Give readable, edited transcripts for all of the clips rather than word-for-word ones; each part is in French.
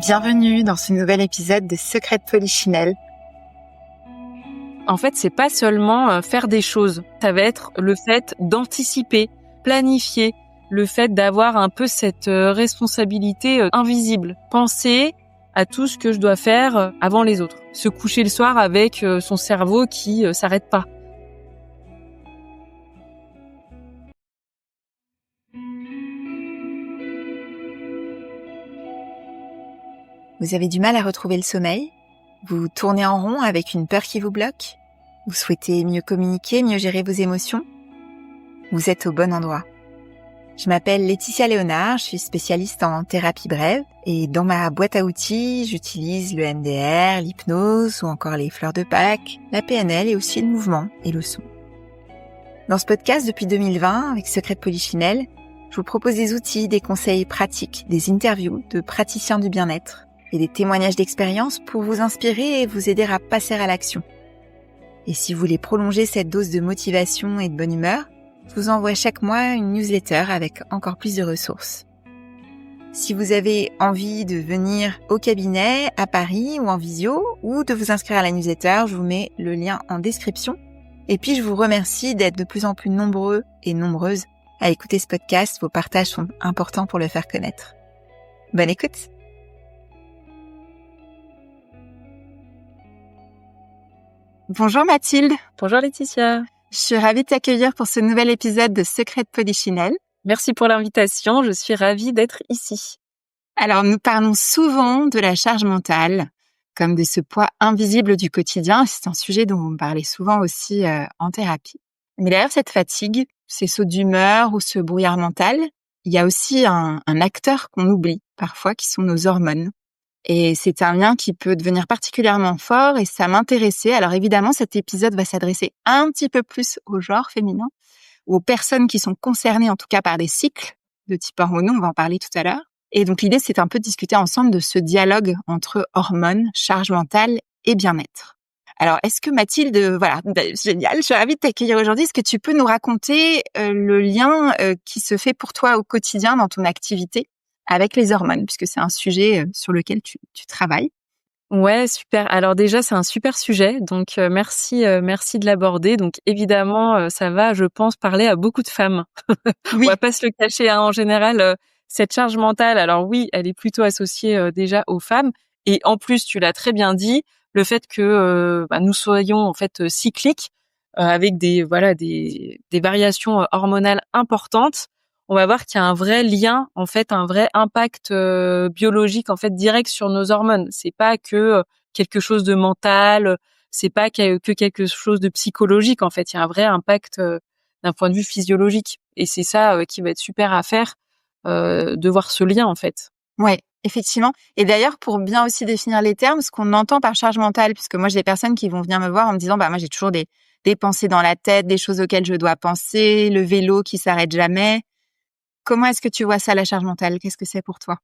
Bienvenue dans ce nouvel épisode de Secrets de Polichinelle. En fait, c'est pas seulement faire des choses. Ça va être le fait d'anticiper, planifier, le fait d'avoir un peu cette responsabilité invisible. Penser à tout ce que je dois faire avant les autres. Se coucher le soir avec son cerveau qui s'arrête pas. Vous avez du mal à retrouver le sommeil? Vous tournez en rond avec une peur qui vous bloque? Vous souhaitez mieux communiquer, mieux gérer vos émotions? Vous êtes au bon endroit. Je m'appelle Laetitia Léonard, je suis spécialiste en thérapie brève et dans ma boîte à outils, j'utilise le MDR, l'hypnose ou encore les fleurs de Pâques, la PNL et aussi le mouvement et le son. Dans ce podcast depuis 2020, avec Secrets de Polichinelle, je vous propose des outils, des conseils pratiques, des interviews de praticiens du bien-être et des témoignages d'expérience pour vous inspirer et vous aider à passer à l'action. Et si vous voulez prolonger cette dose de motivation et de bonne humeur, je vous envoie chaque mois une newsletter avec encore plus de ressources. Si vous avez envie de venir au cabinet, à Paris ou en visio, ou de vous inscrire à la newsletter, je vous mets le lien en description. Et puis je vous remercie d'être de plus en plus nombreux et nombreuses à écouter ce podcast. Vos partages sont importants pour le faire connaître. Bonne écoute! Bonjour Mathilde. Bonjour Laetitia. Je suis ravie de t'accueillir pour ce nouvel épisode de Secrets de Polichinelle. Merci pour l'invitation, je suis ravie d'être ici. Alors, nous parlons souvent de la charge mentale, comme de ce poids invisible du quotidien. C'est un sujet dont vous me parlez souvent aussi en thérapie. Mais derrière cette fatigue, ces sauts d'humeur ou ce brouillard mental, il y a aussi un acteur qu'on oublie parfois, qui sont nos hormones. Et c'est un lien qui peut devenir particulièrement fort et ça m'intéressait. Alors évidemment, cet épisode va s'adresser un petit peu plus au genre féminin ou aux personnes qui sont concernées en tout cas par des cycles de type hormonaux, on va en parler tout à l'heure. Et donc l'idée, c'est un peu de discuter ensemble de ce dialogue entre hormones, charge mentale et bien-être. Alors, est-ce que Mathilde, génial, je suis ravie de t'accueillir aujourd'hui. Est-ce que tu peux nous raconter le lien qui se fait pour toi au quotidien dans ton activité avec les hormones, puisque c'est un sujet sur lequel tu travailles? Ouais, super. Alors déjà, c'est un super sujet, donc merci de l'aborder. Donc évidemment, ça va, je pense, parler à beaucoup de femmes. Oui. On va pas se le cacher, hein. En général, cette charge mentale, alors oui, elle est plutôt associée déjà aux femmes. Et en plus, tu l'as très bien dit, le fait que nous soyons en fait cycliques, avec des variations hormonales importantes. On va voir qu'il y a un vrai lien, en fait, un vrai impact biologique en fait direct sur nos hormones. C'est pas que quelque chose de mental, c'est pas que quelque chose de psychologique. En fait, il y a un vrai impact d'un point de vue physiologique. Et c'est ça qui va être super à faire, de voir ce lien en fait. Ouais, effectivement. Et d'ailleurs, pour bien aussi définir les termes, ce qu'on entend par charge mentale, puisque moi j'ai des personnes qui vont venir me voir en me disant, moi j'ai toujours des pensées dans la tête, des choses auxquelles je dois penser, le vélo qui s'arrête jamais. Comment est-ce que tu vois ça, la charge mentale? Qu'est-ce que c'est pour toi?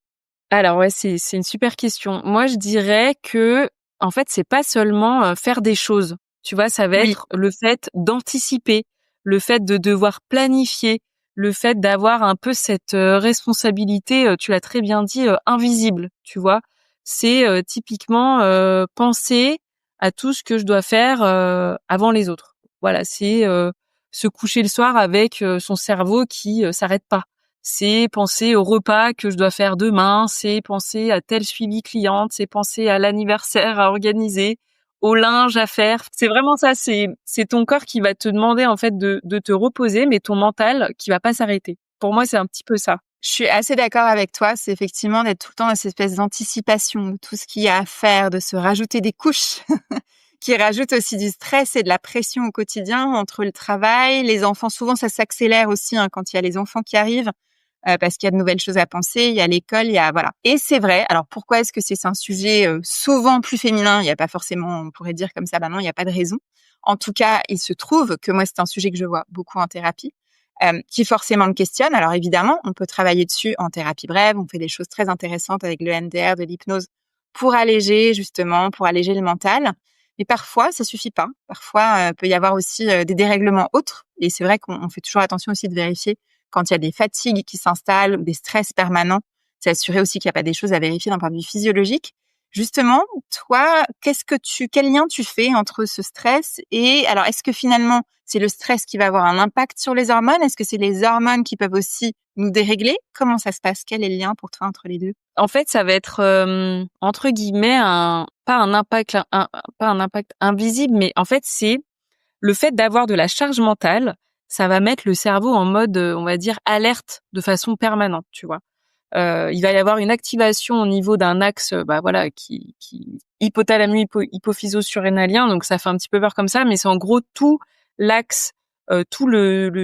Alors ouais, c'est une super question. Moi, je dirais que en fait, c'est pas seulement faire des choses. Tu vois, ça va Oui. être le fait d'anticiper, le fait de devoir planifier, le fait d'avoir un peu cette responsabilité, tu l'as très bien dit, invisible, tu vois. C'est typiquement penser à tout ce que je dois faire avant les autres. Voilà, c'est se coucher le soir avec son cerveau qui s'arrête pas. C'est penser au repas que je dois faire demain, c'est penser à tel suivi cliente, c'est penser à l'anniversaire à organiser, au linge à faire. C'est vraiment ça, c'est ton corps qui va te demander en fait de te reposer, mais ton mental qui va pas s'arrêter. Pour moi, c'est un petit peu ça. Je suis assez d'accord avec toi. C'est effectivement d'être tout le temps dans cette espèce d'anticipation de tout ce qu'il y a à faire, de se rajouter des couches qui rajoutent aussi du stress et de la pression au quotidien entre le travail, les enfants. Souvent, ça s'accélère aussi quand il y a les enfants qui arrivent. Parce qu'il y a de nouvelles choses à penser, il y a l'école, il y a voilà. Et c'est vrai. Alors pourquoi est-ce que c'est un sujet souvent plus féminin? Il y a pas forcément, on pourrait dire comme ça, non, il y a pas de raison. En tout cas, il se trouve que moi c'est un sujet que je vois beaucoup en thérapie, qui forcément me questionne. Alors évidemment, on peut travailler dessus en thérapie brève, on fait des choses très intéressantes avec le MDR, de l'hypnose pour alléger justement, pour alléger le mental. Mais parfois, ça suffit pas. Parfois, peut y avoir aussi des dérèglements autres. Et c'est vrai qu'on fait toujours attention aussi de vérifier quand il y a des fatigues qui s'installent ou des stress permanents, s'assurer aussi qu'il n'y a pas des choses à vérifier d'un point de vue physiologique. Justement, toi, quel lien tu fais entre ce stress et, alors, est-ce que finalement, c'est le stress qui va avoir un impact sur les hormones? Est-ce que c'est les hormones qui peuvent aussi nous dérégler? Comment ça se passe? Quel est le lien pour toi entre les deux? En fait, ça va être entre guillemets pas un impact invisible, mais en fait, c'est le fait d'avoir de la charge mentale, ça va mettre le cerveau en mode, on va dire, alerte de façon permanente, tu vois. Il va y avoir une activation au niveau d'un axe, voilà, qui hypothalamo-hypophyso-surrénalien, donc ça fait un petit peu peur comme ça, mais c'est en gros tout l'axe, tout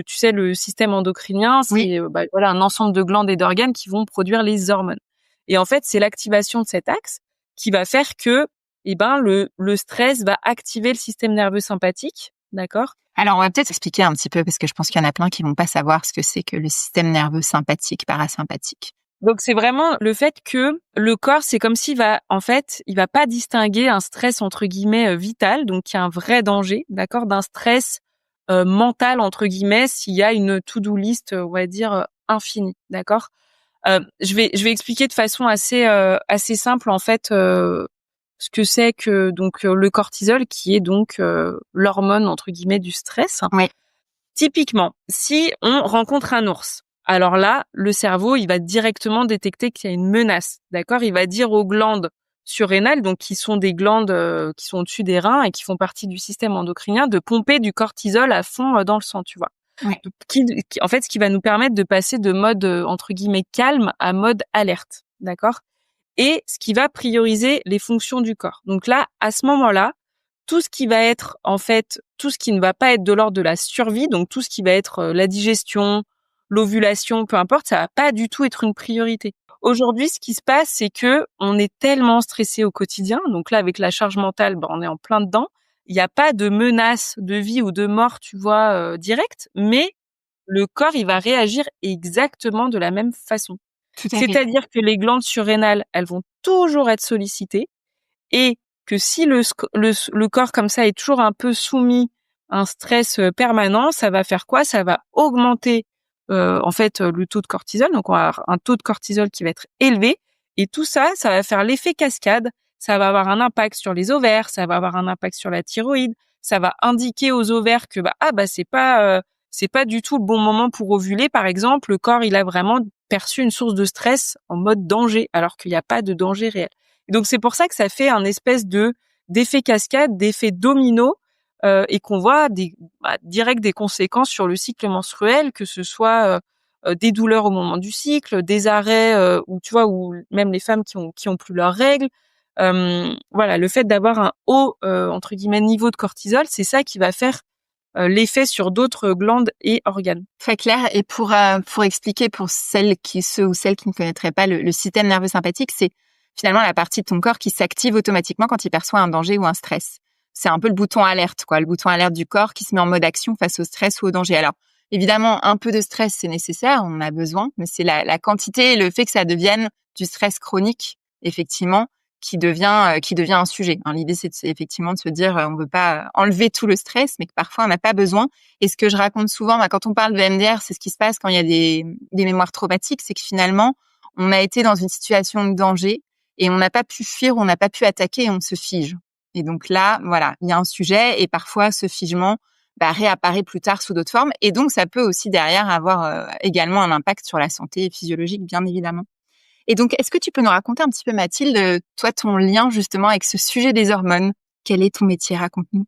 tu sais, le système endocrinien, Oui. c'est voilà, un ensemble de glandes et d'organes qui vont produire les hormones. Et en fait, c'est l'activation de cet axe qui va faire que, le stress va activer le système nerveux sympathique, d'accord? Alors, on va peut-être expliquer un petit peu parce que je pense qu'il y en a plein qui vont pas savoir ce que c'est que le système nerveux sympathique, parasympathique. Donc c'est vraiment le fait que le corps, c'est comme s'il va, en fait, il va pas distinguer un stress entre guillemets vital, donc qui a un vrai danger, d'accord, d'un stress mental entre guillemets s'il y a une to-do list, on va dire infinie, d'accord. Je vais expliquer de façon assez simple en fait ce que c'est que donc le cortisol, qui est donc l'hormone entre guillemets du stress. Oui. Typiquement, si on rencontre un ours, alors là, le cerveau, il va directement détecter qu'il y a une menace, d'accord? Il va dire aux glandes surrénales, donc qui sont des glandes qui sont au-dessus des reins et qui font partie du système endocrinien, de pomper du cortisol à fond dans le sang, tu vois. Ouais. Donc, en fait, ce qui va nous permettre de passer de mode entre guillemets calme à mode alerte, d'accord? Et ce qui va prioriser les fonctions du corps. Donc là, à ce moment-là, tout ce qui va être, en fait, tout ce qui ne va pas être de l'ordre de la survie, donc tout ce qui va être la digestion, l'ovulation, peu importe, ça va pas du tout être une priorité. Aujourd'hui, ce qui se passe, c'est que on est tellement stressé au quotidien. Donc là, avec la charge mentale, on est en plein dedans. Il n'y a pas de menace de vie ou de mort, tu vois, directe, mais le corps, il va réagir exactement de la même façon. Tout à fait. C'est-à-dire que les glandes surrénales, elles vont toujours être sollicitées, et que si le corps comme ça est toujours un peu soumis à un stress permanent, ça va faire quoi? Ça va augmenter en fait le taux de cortisol. Donc on va avoir un taux de cortisol qui va être élevé, et tout ça, ça va faire l'effet cascade. Ça va avoir un impact sur les ovaires, ça va avoir un impact sur la thyroïde, ça va indiquer aux ovaires que c'est pas du tout le bon moment pour ovuler, par exemple. Le corps, il a vraiment perçu une source de stress en mode danger, alors qu'il n'y a pas de danger réel. Et donc c'est pour ça que ça fait un espèce d'effet cascade, d'effet domino, et qu'on voit direct des conséquences sur le cycle menstruel, que ce soit des douleurs au moment du cycle, des arrêts, ou tu vois, ou même les femmes qui ont plus leurs règles. Voilà, le fait d'avoir un haut entre guillemets niveau de cortisol, c'est ça qui va faire l'effet sur d'autres glandes et organes. Très clair. Et pour expliquer pour ceux ou celles qui ne connaîtraient pas le système nerveux sympathique, c'est finalement la partie de ton corps qui s'active automatiquement quand il perçoit un danger ou un stress. C'est un peu le bouton alerte, quoi, le bouton alerte du corps qui se met en mode action face au stress ou au danger. Alors, évidemment, un peu de stress, c'est nécessaire, on en a besoin, mais c'est la quantité et le fait que ça devienne du stress chronique, effectivement, qui devient un sujet. L'idée, c'est effectivement de se dire, on veut pas enlever tout le stress, mais que parfois on n'a pas besoin. Et ce que je raconte souvent, quand on parle de MDR, c'est ce qui se passe quand il y a des mémoires traumatiques, c'est que finalement, on a été dans une situation de danger et on n'a pas pu fuir, on n'a pas pu attaquer et on se fige. Et donc là, voilà, il y a un sujet et parfois ce figement réapparaît plus tard sous d'autres formes. Et donc, ça peut aussi derrière avoir également un impact sur la santé physiologique, bien évidemment. Et donc, est-ce que tu peux nous raconter un petit peu, Mathilde, toi, ton lien justement avec ce sujet des hormones? Quel est ton métier? Raconte-nous.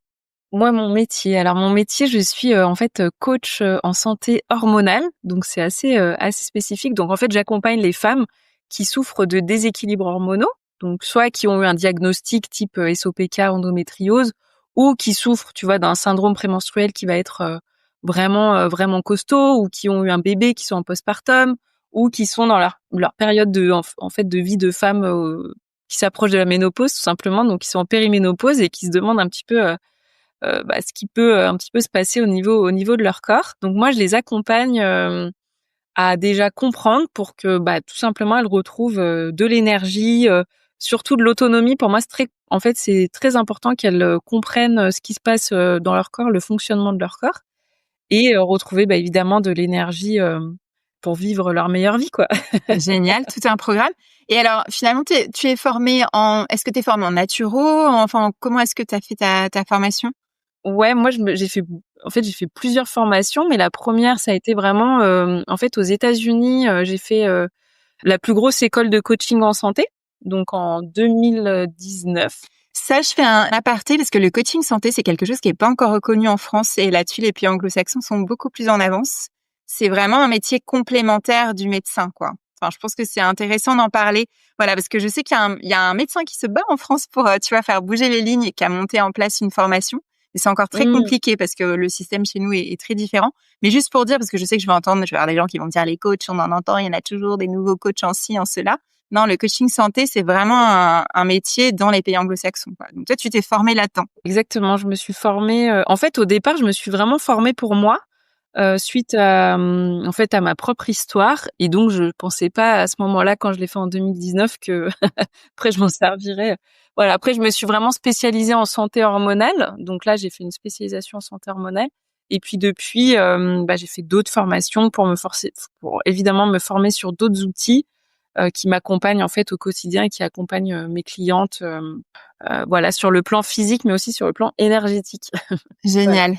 Moi, mon métier, je suis en fait coach en santé hormonale, donc c'est assez spécifique. Donc en fait, j'accompagne les femmes qui souffrent de déséquilibres hormonaux, donc soit qui ont eu un diagnostic type SOPK, endométriose, ou qui souffrent, tu vois, d'un syndrome prémenstruel qui va être vraiment costaud, ou qui ont eu un bébé, qui sont en postpartum, ou qui sont dans leur période en fait de vie de femme qui s'approche de la ménopause tout simplement, donc qui sont en périménopause et qui se demandent un petit peu ce qui peut un petit peu se passer au niveau de leur corps. Donc moi, je les accompagne à déjà comprendre pour que tout simplement elles retrouvent de l'énergie, surtout de l'autonomie. Pour moi, c'est très important qu'elles comprennent ce qui se passe dans leur corps, le fonctionnement de leur corps, et retrouver évidemment de l'énergie pour vivre leur meilleure vie, quoi. Génial, tout un programme. Et alors, finalement, tu es formée est-ce que tu es formée en naturo? Enfin, comment est-ce que tu as fait ta formation? Ouais, moi j'ai fait plusieurs formations, mais la première ça a été vraiment en fait aux États-Unis, j'ai fait la plus grosse école de coaching en santé, donc en 2019. Ça, je fais un aparté parce que le coaching santé, c'est quelque chose qui est pas encore reconnu en France et là-dessus, les pays anglo-saxons sont beaucoup plus en avance. C'est vraiment un métier complémentaire du médecin, quoi. Enfin, je pense que c'est intéressant d'en parler. Voilà, parce que je sais il y a un médecin qui se bat en France pour, tu vois, faire bouger les lignes et qui a monté en place une formation. Mais c'est encore très Mmh. compliqué parce que le système chez nous est très différent. Mais juste pour dire, parce que je sais que je vais avoir des gens qui vont me dire les coachs, on en entend, il y en a toujours des nouveaux coachs en ci, en cela. Non, le coaching santé, c'est vraiment un métier dans les pays anglo-saxons, quoi. Donc toi, tu t'es formée là-dedans. Exactement, je me suis formée, en fait au départ, je me suis vraiment formée pour moi, suite à, en fait à ma propre histoire et donc je pensais pas à ce moment-là quand je l'ai fait en 2019 que après je m'en servirais. Voilà, après je me suis vraiment spécialisée en santé hormonale. Donc là, j'ai fait une spécialisation en santé hormonale et puis depuis j'ai fait d'autres formations pour évidemment me former sur d'autres outils qui m'accompagnent en fait au quotidien et qui accompagnent mes clientes voilà sur le plan physique mais aussi sur le plan énergétique. Voilà. Génial.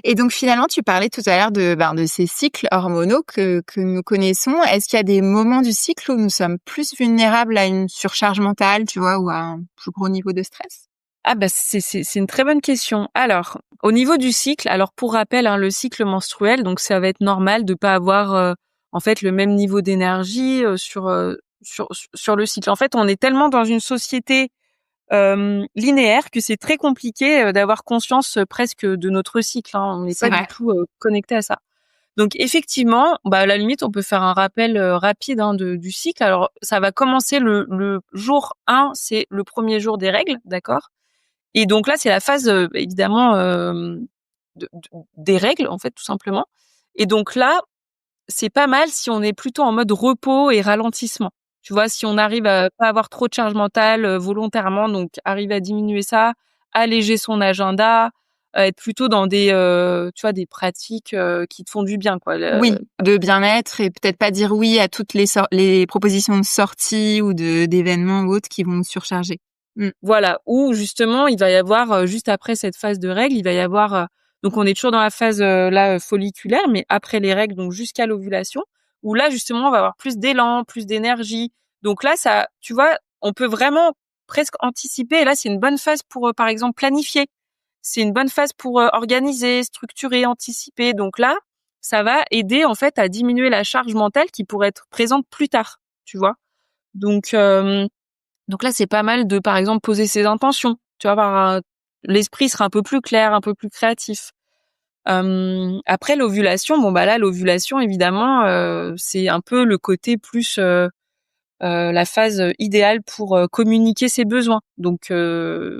Et donc finalement, tu parlais tout à l'heure de ces cycles hormonaux que nous connaissons. Est-ce qu'il y a des moments du cycle où nous sommes plus vulnérables à une surcharge mentale, tu vois, ou à un plus gros niveau de stress? Ah bah c'est une très bonne question. Alors, au niveau du cycle, alors pour rappel, hein, le cycle menstruel, donc ça va être normal de pas avoir en fait le même niveau d'énergie sur le cycle. En fait, on est tellement dans une société linéaire que c'est très compliqué d'avoir conscience presque de notre cycle, hein. On n'est C'est pas du vrai. tout connecté à ça. Donc effectivement, à la limite, on peut faire un rappel rapide hein, du cycle. Alors ça va commencer le jour 1, c'est le premier jour des règles, d'accord? Et donc là, c'est la phase évidemment des règles en fait tout simplement. Et donc là, c'est pas mal si on est plutôt en mode repos et ralentissement. Tu vois, si on arrive à pas avoir trop de charge mentale volontairement, donc arriver à diminuer ça, alléger son agenda, être plutôt dans des tu vois des pratiques qui te font du bien quoi. Oui, de bien-être et peut-être pas dire oui à toutes les propositions de sortie ou d'événements ou autres qui vont nous surcharger. Mmh. Voilà, où justement il va y avoir juste après cette phase de règles, il va y avoir donc on est toujours dans la phase là folliculaire, mais après les règles, donc jusqu'à l'ovulation, où là justement on va avoir plus d'élan, plus d'énergie. Donc là ça, tu vois, on peut vraiment presque anticiper. Et là c'est une bonne phase pour par exemple planifier. C'est une bonne phase pour organiser, structurer, anticiper. Donc là ça va aider en fait à diminuer la charge mentale qui pourrait être présente plus tard, tu vois. Donc donc là, c'est pas mal de, par exemple, poser ses intentions. Tu vois, l'esprit sera un peu plus clair, un peu plus créatif. Après l'ovulation, là, l'ovulation, évidemment, c'est un peu le côté plus la phase idéale pour communiquer ses besoins. Donc,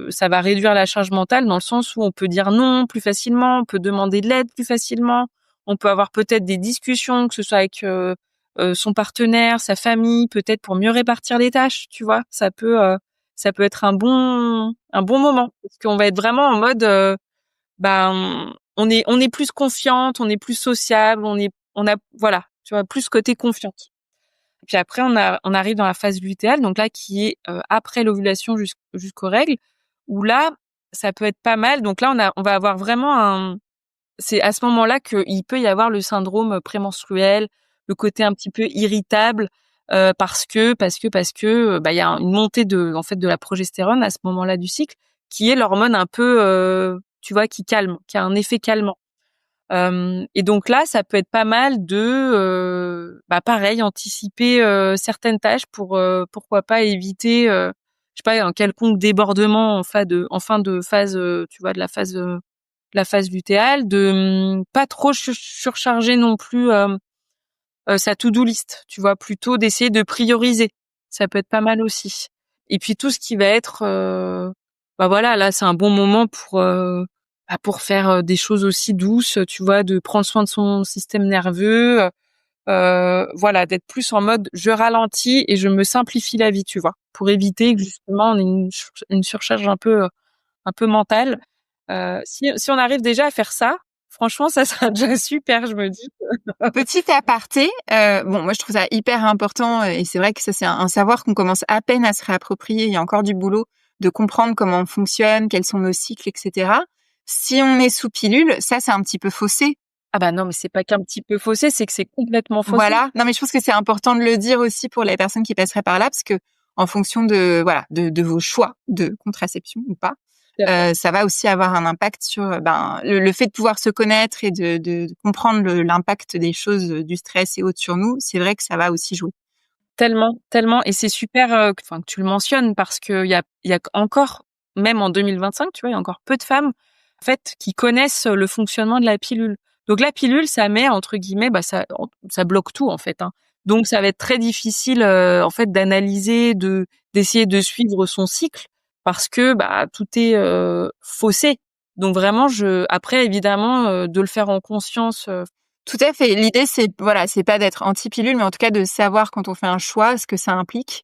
ça va réduire la charge mentale dans le sens où on peut dire non plus facilement, on peut demander de l'aide plus facilement, on peut avoir peut-être des discussions, que ce soit avec son partenaire, sa famille, peut-être pour mieux répartir les tâches. Tu vois, ça peut être un bon moment parce qu'on va être vraiment en mode on est plus confiante, on est plus sociable, on a voilà, tu vois, plus côté confiante. Puis après, on arrive dans la phase lutéale, donc là, qui est après l'ovulation jusqu'aux règles, où là, ça peut être pas mal. Donc là, on va avoir vraiment c'est à ce moment-là qu'il peut y avoir le syndrome prémenstruel, le côté un petit peu irritable, parce que, il y a une montée en fait, de la progestérone à ce moment-là du cycle, qui est l'hormone un peu, tu vois, qui calme, qui a un effet calmant. Et donc là, ça peut être pas mal de, pareil, anticiper certaines tâches pour pourquoi pas éviter, je sais pas, un quelconque débordement en fin de phase, tu vois, de la phase lutéale, de pas trop surcharger non plus sa to-do list, tu vois, plutôt d'essayer de prioriser. Ça peut être pas mal aussi. Et puis tout ce qui va être, voilà, là c'est un bon moment pour faire des choses aussi douces, tu vois, de prendre soin de son système nerveux, voilà, d'être plus en mode je ralentis et je me simplifie la vie, tu vois, pour éviter que justement on ait une surcharge un peu mentale. Si on arrive déjà à faire ça, Franchement, ça sera déjà super, je me dis. Petit aparté, bon, moi je trouve ça hyper important et c'est vrai que ça c'est un savoir qu'on commence à peine à se réapproprier. Il y a encore du boulot de comprendre comment on fonctionne, quels sont nos cycles, etc. Si on est sous pilule, ça c'est un petit peu faussé. Ah bah non, mais c'est pas qu'un petit peu faussé, c'est que c'est complètement faussé. Voilà. Non, mais je pense que c'est important de le dire aussi pour les personnes qui passeraient par là, parce que en fonction de vos choix de contraception ou pas, ça va aussi avoir un impact sur le fait de pouvoir se connaître et de comprendre l'impact des choses, du stress et autres sur nous. C'est vrai que ça va aussi jouer. Tellement, tellement, et c'est super, enfin que tu le mentionnes parce que il y a encore, même en 2025, tu vois, il y a encore peu de femmes en fait qui connaissent le fonctionnement de la pilule. Donc la pilule, ça met entre guillemets, ça bloque tout en fait. Hein. Donc ça va être très difficile en fait d'analyser, d'essayer de suivre son cycle parce que tout est faussé. Donc vraiment, après évidemment de le faire en conscience. Tout à fait. L'idée, c'est pas d'être anti-pilule, mais en tout cas de savoir quand on fait un choix ce que ça implique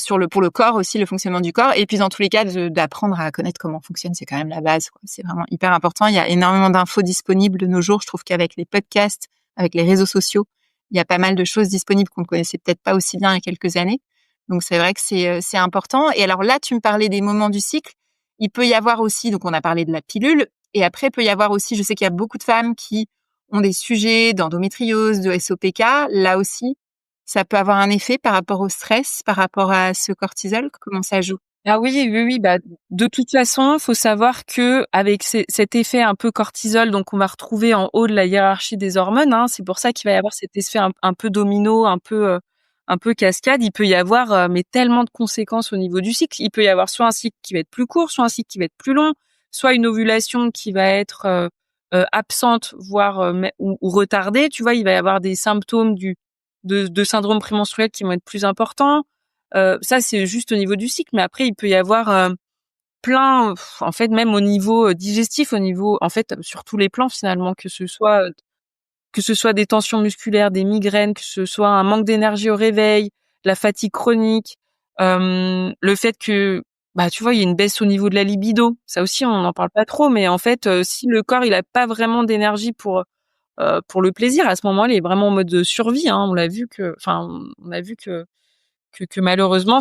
pour le corps aussi, le fonctionnement du corps. Et puis, dans tous les cas, d'apprendre à connaître comment on fonctionne, c'est quand même la base, quoi. C'est vraiment hyper important. Il y a énormément d'infos disponibles de nos jours. Je trouve qu'avec les podcasts, avec les réseaux sociaux, il y a pas mal de choses disponibles qu'on ne connaissait peut-être pas aussi bien il y a quelques années. Donc, c'est vrai que c'est important. Et alors là, tu me parlais des moments du cycle. Il peut y avoir aussi, donc on a parlé de la pilule. Et après, il peut y avoir aussi, je sais qu'il y a beaucoup de femmes qui ont des sujets d'endométriose, de SOPK, là aussi, ça peut avoir un effet par rapport au stress, par rapport à ce cortisol, comment ça joue? Ah oui, oui, oui, de toute façon, faut savoir que avec cet effet un peu cortisol, donc on va retrouver en haut de la hiérarchie des hormones, hein, c'est pour ça qu'il va y avoir cet effet un peu domino, un peu cascade. Il peut y avoir mais tellement de conséquences au niveau du cycle. Il peut y avoir soit un cycle qui va être plus court, soit un cycle qui va être plus long, soit une ovulation qui va être absente, voire ou retardée. Tu vois, il va y avoir des symptômes de syndrome prémenstruel qui vont être plus importants. Ça, c'est juste au niveau du cycle, mais après, il peut y avoir plein, en fait, même au niveau digestif, au niveau, en fait, sur tous les plans finalement, que ce soit des tensions musculaires, des migraines, que ce soit un manque d'énergie au réveil, la fatigue chronique, le fait que, tu vois, il y a une baisse au niveau de la libido. Ça aussi, on n'en parle pas trop, mais en fait, si le corps il a pas vraiment d'énergie pour le plaisir, à ce moment-là, il est vraiment en mode survie. Hein. On a vu que malheureusement,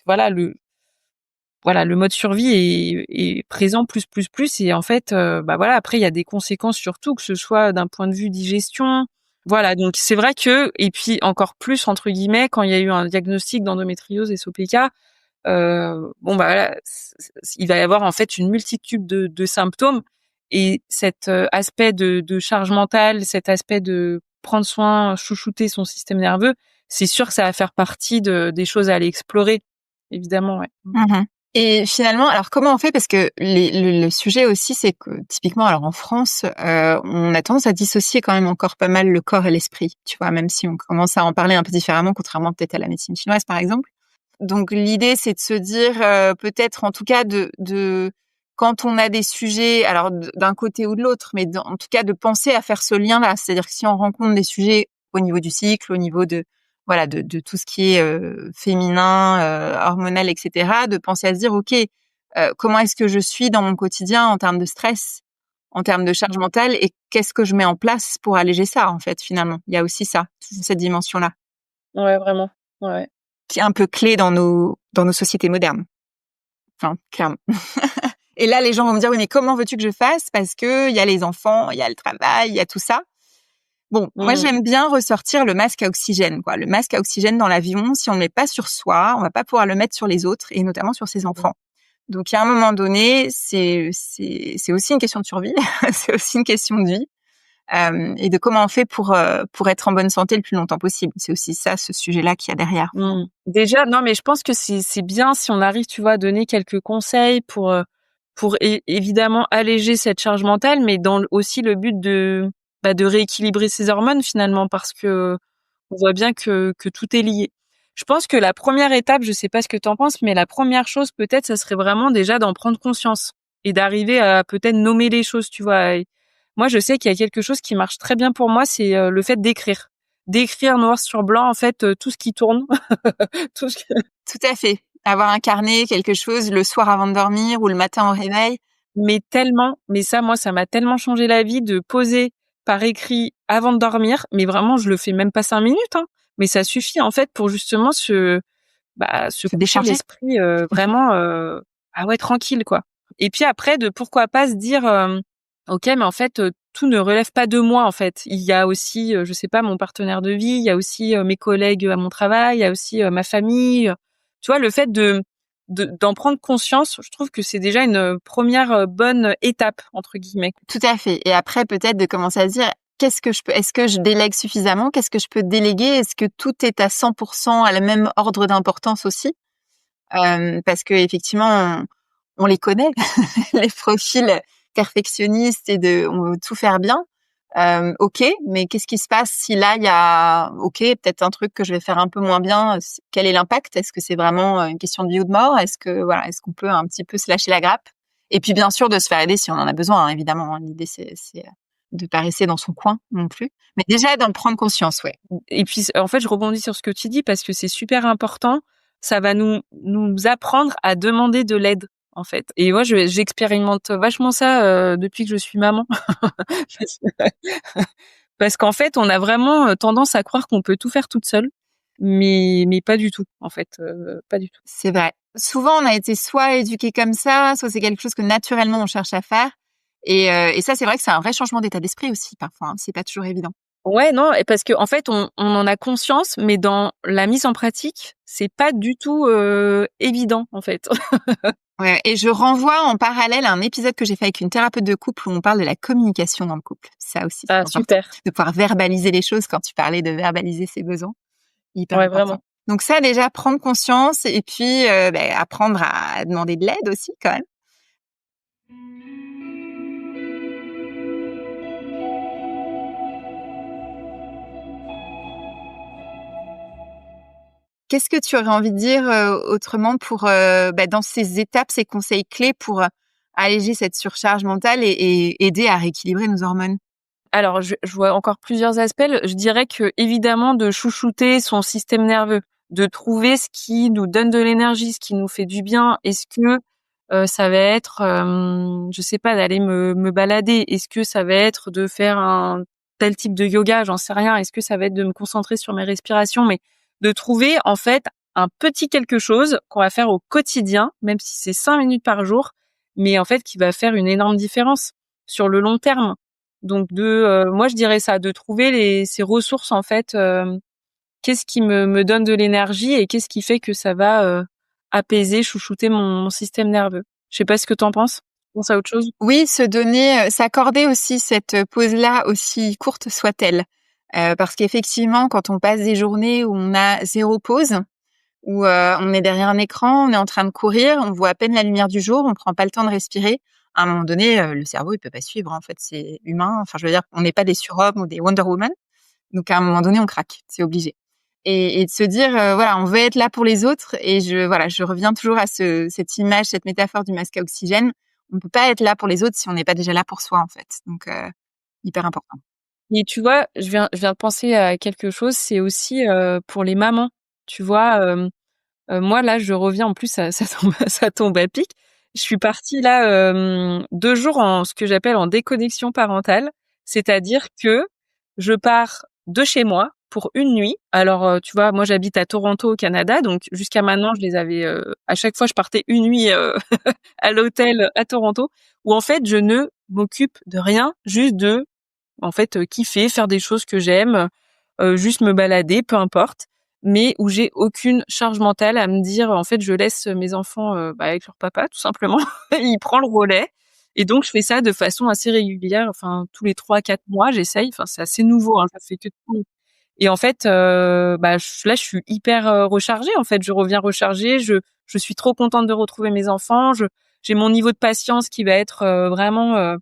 voilà le mode survie est présent plus, et en fait voilà, après il y a des conséquences surtout, que ce soit d'un point de vue digestion, voilà. Donc c'est vrai que, et puis encore plus entre guillemets, quand il y a eu un diagnostic d'endométriose et SOPK, voilà, il va y avoir en fait une multitude de symptômes, et cet aspect de charge mentale, cet aspect de prendre soin, chouchouter son système nerveux, c'est sûr que ça va faire partie des choses à aller explorer, évidemment, ouais. Mmh. Et finalement, alors comment on fait? Parce que le sujet aussi, c'est que typiquement, alors en France, on a tendance à dissocier quand même encore pas mal le corps et l'esprit, tu vois? Même si on commence à en parler un peu différemment, contrairement peut-être à la médecine chinoise, par exemple. Donc l'idée, c'est de se dire, peut-être en tout cas de quand on a des sujets, alors d'un côté ou de l'autre, mais en tout cas de penser à faire ce lien-là. C'est-à-dire que si on rencontre des sujets au niveau du cycle, au niveau de tout ce qui est féminin, hormonal, etc., de penser à se dire, ok, comment est-ce que je suis dans mon quotidien en termes de stress, en termes de charge mentale, et qu'est-ce que je mets en place pour alléger ça, en fait, finalement. Il y a aussi ça, cette dimension-là, Ouais, vraiment. Ouais. qui est un peu clé dans nos sociétés modernes. Enfin, clairement. Et là, les gens vont me dire, oui, mais comment veux-tu que je fasse? Parce que il y a les enfants, il y a le travail, il y a tout ça. Bon, moi, j'aime bien ressortir le masque à oxygène, quoi. Le masque à oxygène dans l'avion, si on le met pas sur soi, on va pas pouvoir le mettre sur les autres, et notamment sur ses enfants. Donc, à un moment donné, c'est aussi une question de survie. C'est aussi une question de vie. Et de comment on fait pour être en bonne santé le plus longtemps possible. C'est aussi ça, ce sujet-là qu'il y a derrière. Déjà, non, mais je pense que c'est bien si on arrive, tu vois, à donner quelques conseils pour évidemment alléger cette charge mentale, mais dans aussi le but de rééquilibrer ses hormones finalement, parce que on voit bien que tout est lié. Je pense que la première étape, je sais pas ce que tu en penses, mais la première chose peut-être, ça serait vraiment déjà d'en prendre conscience et d'arriver à peut-être nommer les choses, tu vois. Et moi, je sais qu'il y a quelque chose qui marche très bien pour moi, c'est le fait d'écrire. D'écrire noir sur blanc, en fait, tout ce qui tourne. Tout ce que... Tout à fait. Avoir un carnet, quelque chose, le soir avant de dormir ou le matin au réveil. mais tellement. Mais ça, moi, ça m'a tellement changé la vie de poser par écrit avant de dormir. Mais vraiment, je le fais même pas 5 minutes, hein. Mais ça suffit en fait pour justement se Se coucher décharger. l'esprit vraiment ah ouais, tranquille quoi. Et puis après de pourquoi pas se dire OK, mais en fait tout ne relève pas de moi en fait. Il y a aussi je sais pas mon partenaire de vie, il y a aussi mes collègues à mon travail, il y a aussi ma famille. Tu vois le fait d'en prendre conscience, je trouve que c'est déjà une première bonne étape entre guillemets. Tout à fait. Et après, peut-être de commencer à se dire, est-ce que je délègue suffisamment? Qu'est-ce que je peux déléguer? Est-ce que tout est à 100% à la même ordre d'importance aussi? Parce que effectivement, on les connaît, les profils perfectionnistes et on veut tout faire bien. OK, mais qu'est-ce qui se passe si là, il y a, OK, peut-être un truc que je vais faire un peu moins bien. Quel est l'impact? Est-ce que c'est vraiment une question de vie ou de mort? Est-ce qu'on peut un petit peu se lâcher la grappe? Et puis, bien sûr, de se faire aider si on en a besoin, hein, évidemment. Hein. L'idée, c'est de pas rester dans son coin non plus. Mais déjà, d'en prendre conscience, ouais. Et puis en fait, je rebondis sur ce que tu dis parce que c'est super important. Ça va nous apprendre à demander de l'aide en fait. Et moi, j'expérimente vachement ça depuis que je suis maman. Parce qu'en fait, on a vraiment tendance à croire qu'on peut tout faire toute seule, mais pas du tout en fait, pas du tout. C'est vrai. Souvent, on a été soit éduqué comme ça, soit c'est quelque chose que naturellement on cherche à faire. Et ça, c'est vrai que c'est un vrai changement d'état d'esprit aussi parfois. Hein. C'est pas toujours évident. Ouais, non, et parce que en fait, on en a conscience, mais dans la mise en pratique, c'est pas du tout évident en fait. Ouais, et je renvoie en parallèle à un épisode que j'ai fait avec une thérapeute de couple où on parle de la communication dans le couple. Ça aussi, c'est Ah important. super. De pouvoir verbaliser les choses quand tu parlais de verbaliser ses besoins. Hyper Ouais, important. vraiment. Donc ça, déjà, prendre conscience et puis apprendre à demander de l'aide aussi quand même. Qu'est-ce que tu aurais envie de dire autrement pour, dans ces étapes, ces conseils clés pour alléger cette surcharge mentale et aider à rééquilibrer nos hormones? Alors, je vois encore plusieurs aspects. Je dirais que évidemment de chouchouter son système nerveux, de trouver ce qui nous donne de l'énergie, ce qui nous fait du bien. Est-ce que ça va être, je sais pas, d'aller me balader? Est-ce que ça va être de faire un tel type de yoga? J'en sais rien. Est-ce que ça va être de me concentrer sur mes respirations? Mais de trouver en fait un petit quelque chose qu'on va faire au quotidien, même si c'est 5 minutes par jour, mais en fait qui va faire une énorme différence sur le long terme. Donc moi je dirais ça, de trouver ces ressources en fait. Qu'est-ce qui me donne de l'énergie et qu'est-ce qui fait que ça va apaiser, chouchouter mon système nerveux. Je sais pas ce que t'en penses. Tu penses à autre chose? Oui, se donner, s'accorder aussi cette pause-là, aussi courte soit-elle. Parce qu'effectivement, quand on passe des journées où on a 0 pause, où on est derrière un écran, on est en train de courir, on voit à peine la lumière du jour, on prend pas le temps de respirer. À un moment donné, le cerveau, il peut pas suivre, en fait, c'est humain. Enfin, je veux dire, on n'est pas des surhommes ou des Wonder Woman. Donc, à un moment donné, on craque, c'est obligé. Et de se dire, voilà, on veut être là pour les autres. Et je reviens toujours à cette image, cette métaphore du masque à oxygène. On peut pas être là pour les autres si on n'est pas déjà là pour soi, en fait. Donc, hyper important. Et tu vois, je viens de penser à quelque chose, c'est aussi pour les mamans. Tu vois, moi là, je reviens en plus ça tombe ça tombe à pic. Je suis partie là 2 jours en ce que j'appelle en déconnexion parentale, c'est-à-dire que je pars de chez moi pour une nuit. Alors tu vois, moi j'habite à Toronto au Canada, donc jusqu'à maintenant je les avais à chaque fois je partais une nuit à l'hôtel à Toronto où en fait je ne m'occupe de rien, juste de en fait kiffer, faire des choses que j'aime, juste me balader, peu importe, mais où j'ai aucune charge mentale à me dire en fait je laisse mes enfants avec leur papa tout simplement, il prend le relais et donc je fais ça de façon assez régulière, enfin tous les 3 4 mois j'essaye, enfin c'est assez nouveau hein, ça fait que et en fait là je suis hyper rechargée en fait, je reviens rechargée, je suis trop contente de retrouver mes enfants, j'ai mon niveau de patience qui va être vraiment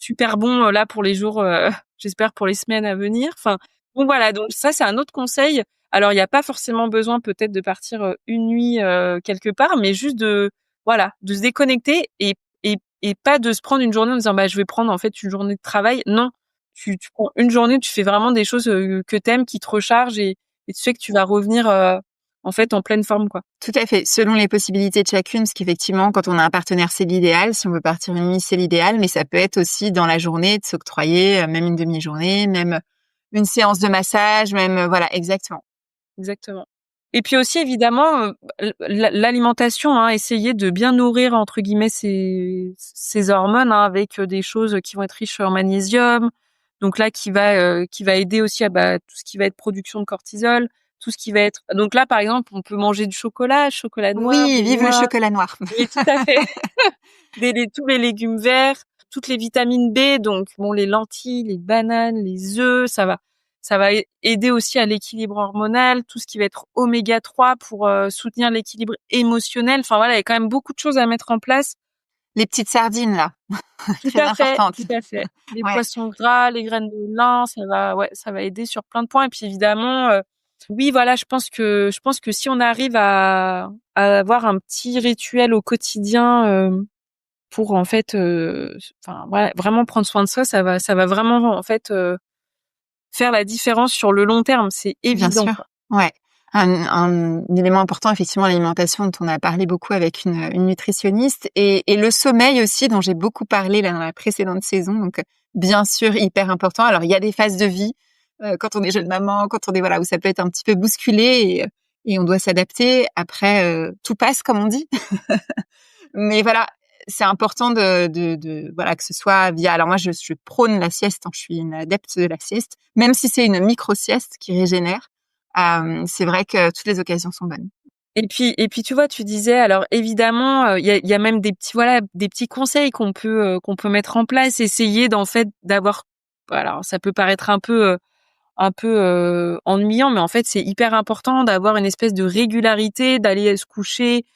super bon là pour les jours, j'espère pour les semaines à venir. Enfin, donc voilà, donc ça c'est un autre conseil. Alors il y a pas forcément besoin peut-être de partir, une nuit, quelque part, mais juste de se déconnecter et pas de se prendre une journée en disant: «Bah, je vais prendre en fait une journée de travail». Non, tu prends une journée où tu fais vraiment des choses, que tu aimes, qui te rechargent et tu sais que tu vas revenir, en fait en pleine forme, quoi. Tout à fait, selon les possibilités de chacune, parce qu'effectivement, quand on a un partenaire, c'est l'idéal. Si on veut partir une nuit, c'est l'idéal, mais ça peut être aussi dans la journée de s'octroyer même une demi-journée, même une séance de massage, même voilà, exactement. Exactement. Et puis aussi évidemment l'alimentation, hein, essayer de bien nourrir entre guillemets ces hormones, hein, avec des choses qui vont être riches en magnésium. Donc là qui va aider aussi à tout ce qui va être production de cortisol, tout ce qui va être donc là par exemple, on peut manger du chocolat noir, Oui, des vive le noix. chocolat noir. Oui, tout à fait. Tous les légumes verts, toutes les vitamines B, donc bon, les lentilles, les bananes, les œufs, ça va aider aussi à l'équilibre hormonal, tout ce qui va être oméga 3 pour soutenir l'équilibre émotionnel. Enfin voilà, il y a quand même beaucoup de choses à mettre en place. Les petites sardines là, Tout très à fait, importantes. tout à fait. Les Ouais. poissons gras, les graines de lin, ça va aider sur plein de points. Et puis évidemment, oui, voilà, je pense que si on arrive à avoir un petit rituel au quotidien, pour en fait, enfin voilà, vraiment prendre soin de soi, ça va vraiment en fait faire la différence sur le long terme, c'est Bien évident, sûr, quoi. ouais. Un élément important, effectivement, l'alimentation dont on a parlé beaucoup avec une nutritionniste et le sommeil aussi dont j'ai beaucoup parlé là dans la précédente saison. Donc, bien sûr, hyper important. Alors, il y a des phases de vie quand on est jeune maman, quand on est voilà où ça peut être un petit peu bousculé et on doit s'adapter. Après, tout passe comme on dit. Mais voilà, c'est important de voilà que ce soit via. Alors moi, je prône la sieste. Hein, je suis une adepte de la sieste, même si c'est une micro sieste qui régénère. C'est vrai que toutes les occasions sont bonnes. Et puis tu vois, tu disais alors évidemment, il y a même des petits voilà, des petits conseils qu'on peut mettre en place, essayer d'en fait d'avoir alors ça peut paraître un peu ennuyant, mais en fait c'est hyper important d'avoir une espèce de régularité, d'aller se coucher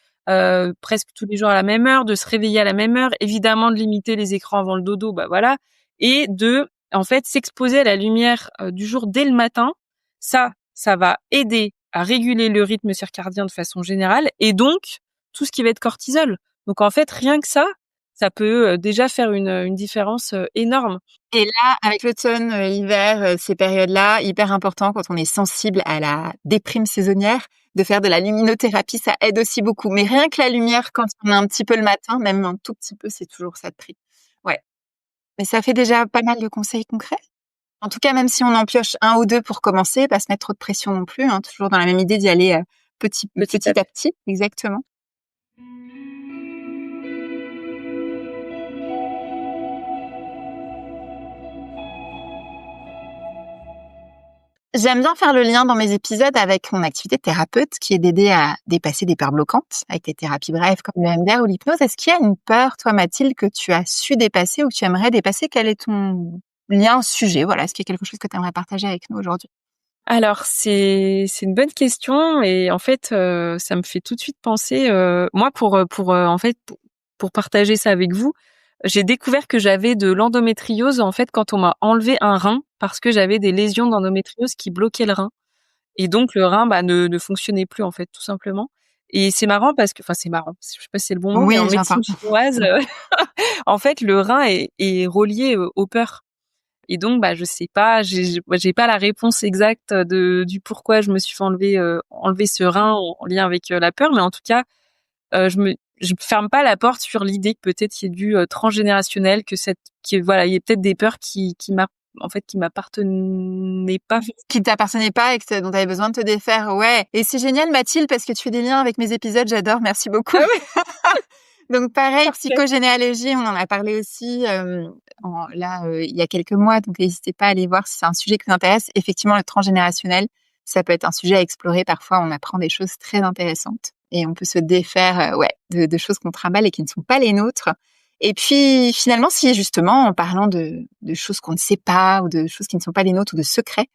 presque tous les jours à la même heure, de se réveiller à la même heure, évidemment de limiter les écrans avant le dodo, bah voilà, et de en fait s'exposer à la lumière du jour dès le matin. Ça va aider à réguler le rythme circadien de façon générale et donc tout ce qui va être cortisol. Donc en fait rien que ça peut déjà faire une différence énorme. Et là, avec l'automne, l'hiver, ces périodes-là, hyper important quand on est sensible à la déprime saisonnière, de faire de la luminothérapie, ça aide aussi beaucoup. Mais rien que la lumière, quand on a un petit peu le matin, même un tout petit peu, c'est toujours ça de prix. Ouais. Mais ça fait déjà pas mal de conseils concrets. En tout cas, même si on en pioche un ou deux pour commencer, pas se mettre trop de pression non plus, hein, toujours dans la même idée d'y aller petit à petit. Exactement. J'aime bien faire le lien dans mes épisodes avec mon activité de thérapeute qui est d'aider à dépasser des peurs bloquantes avec des thérapies brèves comme le MDR ou l'hypnose. Est-ce qu'il y a une peur, toi, Mathilde, que tu as su dépasser ou que tu aimerais dépasser? Quel est ton lien au sujet? Voilà, est-ce qu'il y a quelque chose que tu aimerais partager avec nous aujourd'hui? Alors c'est une bonne question et en fait ça me fait tout de suite penser moi en fait pour partager ça avec vous, j'ai découvert que j'avais de l'endométriose en fait quand on m'a enlevé un rein parce que j'avais des lésions d'endométriose qui bloquaient le rein et donc le rein ne fonctionnait plus en fait tout simplement. Et c'est marrant parce que enfin c'est marrant, je sais pas si c'est le bon mot mais en Oui, j'entends. médecine chinoise en fait le rein est relié aux peurs. Et donc, je sais pas, j'ai pas la réponse exacte du pourquoi je me suis fait enlever ce rein en lien avec la peur, mais en tout cas, je ferme pas la porte sur l'idée que peut-être il y ait du transgénérationnel, voilà, il y a peut-être des peurs qui m'appartenaient pas. Qui t'appartenait pas et dont tu avais besoin de te défaire. Ouais. Et c'est génial, Mathilde, parce que tu fais des liens avec mes épisodes. J'adore. Merci beaucoup. Ah ouais, Donc pareil, parfait. psychogénéalogie, on en a parlé aussi il y a quelques mois, donc n'hésitez pas à aller voir si c'est un sujet qui vous intéresse. Effectivement, le transgénérationnel, ça peut être un sujet à explorer. Parfois, on apprend des choses très intéressantes et on peut se défaire de choses qu'on trimballe et qui ne sont pas les nôtres. Et puis finalement, si justement, en parlant de choses qu'on ne sait pas ou de choses qui ne sont pas les nôtres ou de secrets,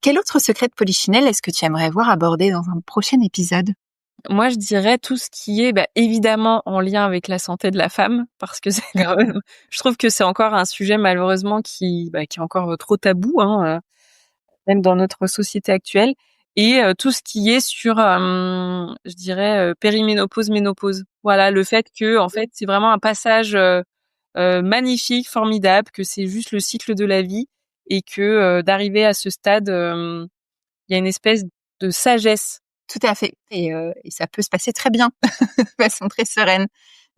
quel autre secret de Polichinelle est-ce que tu aimerais voir abordé dans un prochain épisode? Moi, je dirais tout ce qui est évidemment en lien avec la santé de la femme, parce que c'est quand même, je trouve que c'est encore un sujet malheureusement qui est encore trop tabou, hein, même dans notre société actuelle, et tout ce qui est sur, je dirais, périménopause, ménopause. Voilà, le fait que en fait c'est vraiment un passage magnifique, formidable, que c'est juste le cycle de la vie et que d'arriver à ce stade, il y a une espèce de sagesse Tout à fait. Et ça peut se passer très bien, de façon très sereine.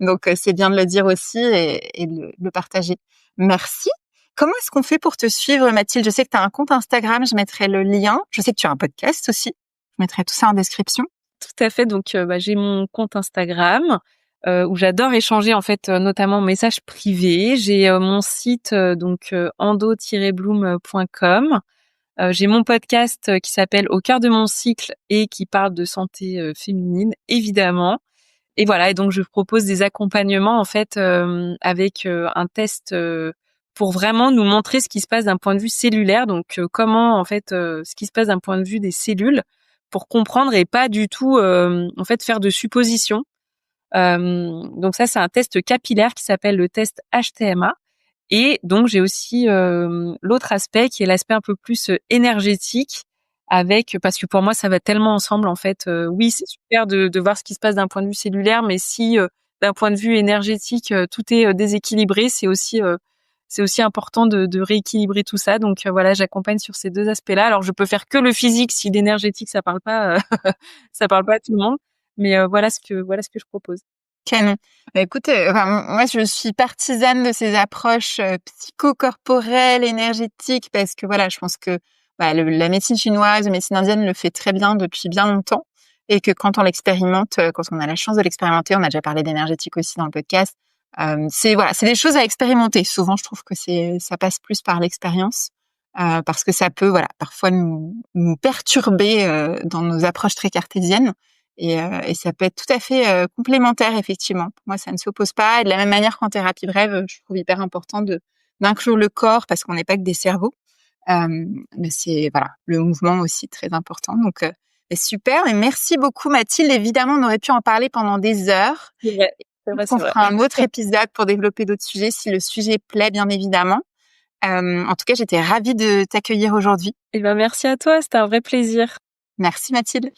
Donc, c'est bien de le dire aussi et de le partager. Merci. Comment est-ce qu'on fait pour te suivre, Mathilde? Je sais que tu as un compte Instagram, je mettrai le lien. Je sais que tu as un podcast aussi. Je mettrai tout ça en description. Tout à fait. Donc, j'ai mon compte Instagram où j'adore échanger en fait, notamment en messages privés. J'ai mon site endo-bloom.com. J'ai mon podcast qui s'appelle Au cœur de mon cycle et qui parle de santé féminine, évidemment. Et voilà. Et donc, je propose des accompagnements en fait avec un test pour vraiment nous montrer ce qui se passe d'un point de vue cellulaire. Donc, comment en fait ce qui se passe d'un point de vue des cellules pour comprendre et pas du tout en fait faire de suppositions. Donc ça, c'est un test capillaire qui s'appelle le test HTMA. Et donc, j'ai aussi l'autre aspect qui est l'aspect un peu plus énergétique parce que pour moi, ça va tellement ensemble, en fait. Oui, c'est super de voir ce qui se passe d'un point de vue cellulaire, mais si d'un point de vue énergétique, tout est déséquilibré, c'est aussi important de rééquilibrer tout ça. Donc voilà, j'accompagne sur ces deux aspects-là. Alors, je peux faire que le physique si l'énergétique, ça parle pas, ça parle pas à tout le monde. Mais voilà ce que je propose. Canon. Bah, écoute, moi, je suis partisane de ces approches psychocorporelles, énergétiques, parce que voilà, je pense que la médecine chinoise, la médecine indienne le fait très bien depuis bien longtemps, et que quand on l'expérimente, quand on a la chance de l'expérimenter, on a déjà parlé d'énergétique aussi dans le podcast. C'est des choses à expérimenter. Souvent, je trouve que ça passe plus par l'expérience, parce que ça peut parfois nous perturber dans nos approches très cartésiennes. Et ça peut être tout à fait complémentaire, effectivement. Pour moi, ça ne s'oppose pas. Et de la même manière qu'en thérapie brève, je trouve hyper important d'inclure le corps parce qu'on n'est pas que des cerveaux. Mais c'est le mouvement aussi très important. Donc, super. Mais merci beaucoup, Mathilde. Évidemment, on aurait pu en parler pendant des heures. C'est vrai. On fera un autre épisode pour développer d'autres sujets si le sujet plaît, bien évidemment. En tout cas, j'étais ravie de t'accueillir aujourd'hui. Et merci à toi. C'était un vrai plaisir. Merci, Mathilde.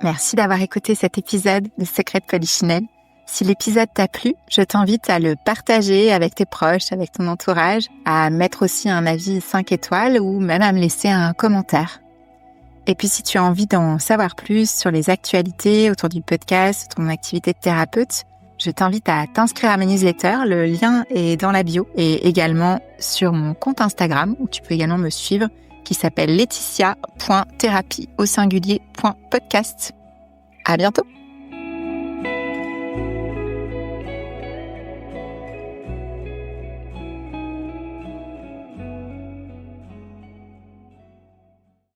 Merci d'avoir écouté cet épisode de Secret de Polichinelle. Si l'épisode t'a plu, je t'invite à le partager avec tes proches, avec ton entourage, à mettre aussi un avis 5 étoiles ou même à me laisser un commentaire. Et puis si tu as envie d'en savoir plus sur les actualités autour du podcast, ton activité de thérapeute, je t'invite à t'inscrire à ma newsletter. Le lien est dans la bio et également sur mon compte Instagram où tu peux également me suivre, qui s'appelle laetitia.thérapie_podcast. À bientôt!